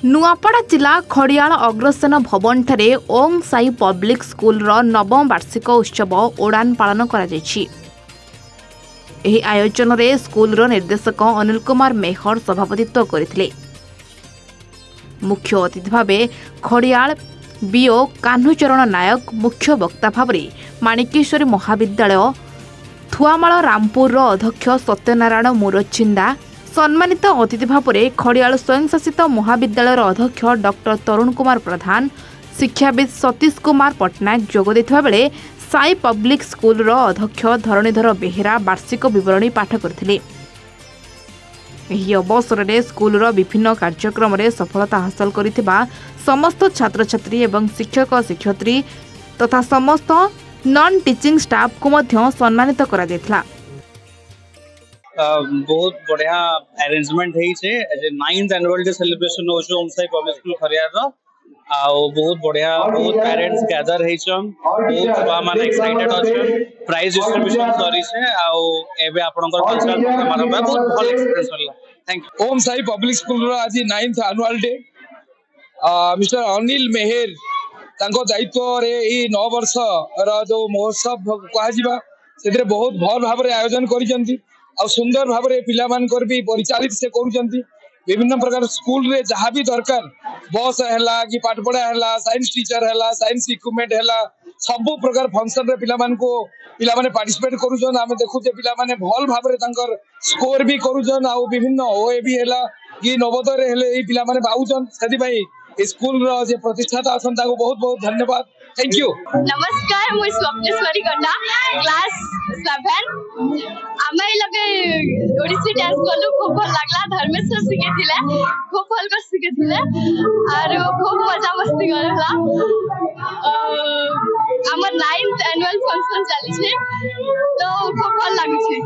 नुआपड़ा जिला खड़ियाल अग्रसेन भवन ठारे ओम साई पब्लिक स्कूल रो नवम वार्षिक उत्सव ओडान पालन करा जायछि। एही आयोजन रे स्कूल रो निर्देशक अनिल कुमार मेहर सभापतित्व करथिले। मुख्य अतिथि भावे खड़ियाल बीओ कान्हुचरण नायक, मुख्य वक्ता भावे माणिकेश्वरी महाविद्यालय थुआमाल रामपुर रो अध्यक्ष सत्यनारायण मुरचिंदा, सम्मानित अतिथि भाव में खड़ियाल स्वयंशासित महाविद्यालय अध्यक्ष डॉक्टर तरुण कुमार प्रधान, शिक्षाविद सतीश कुमार पट्टनायक जोग देथिबा बेले साई पब्लिक स्कूल रो अध्यक्ष धरणीधर बेहेरा वार्षिक विवरणी पाठ करथिले। एही अवसर में स्कूल रो विभिन्न कार्यक्रम रे सफलता हासिल करिथिबा समस्त छात्र छात्री एवं शिक्षक शिक्षयित्री तथा समस्त नॉन टीचिंग स्टाफ को मध्य सम्मानित करा जायथिला। बहुत बढ़िया अरेंजमेंट है जे 9th एनुअल डे सेलिब्रेशन हो ओम साई पब्लिक स्कूल खरियार रो बहुत बढ़िया, बहुत पेरेंट्स गैदर है छन, बहुत छुआ माने एक्साइटेड अछन, प्राइज डिस्ट्रीब्यूशन सरी छे एबे आपनकर कल्चरल प्रोग्राम रो बहुत भल एक्सपीरियंस होला। Thank you. Om Sai public school रो आज 9th annual day mister Anil Meher तांको दायित्व रे ई 9 वर्ष रो जो महोत्सव कहा जिबा सेदरे बहुत भल भाव रे आयोजन करिसंती आ सुंदर भाव में पिला मानकर भी परिचालित से करूछंती। विभिन्न प्रकार स्कूल रे जहाँ भी दरकार बस हैला कि पाठ पढ़ा हैला, साइंस टीचर हैला, साइंस इक्विपमेंट हैला, सब प्रकार फंक्शन रे पिला माने पार्टिसिपेट करूछन। आमे देखु जे पिला माने भल भाव रे तांकर स्कोर भी करूछन आ विभिन्न ओएबी हैला कि नवोदय रे हेले ई पिला माने पाउछन। सेति भाई स्कूल रो जे प्रतिष्ठाता अछन ताको बहुत बहुत धन्यवाद। Thank you. नमस्कार, मु स्वप्नेश्वरी गड्डा क्लास 7 आमे लगे ओडिसी डांस कलु खूब भल लागला। धर्मेश्वर सिखेथिले, खूब भल कर सिखेथिले और खूब मजा मस्ती करला। हमर 9th एनुअल फंक्शन चली छे तो खूब भल लागु छे।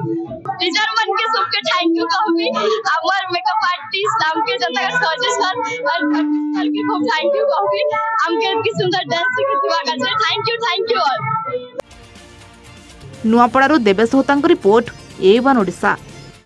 टीचर मन के सबके थैंक यू कहबी। हमर मेकअप आर्टिस्ट हमके जता सजेस्ट और सर के खूब थैंक यू कहबी। हमके की सुंदर डांस सिखेथिबा का थैंक यू ऑल। नुआपड़ारू देवेश होतांक रिपोर्ट, A1 ओडिशा।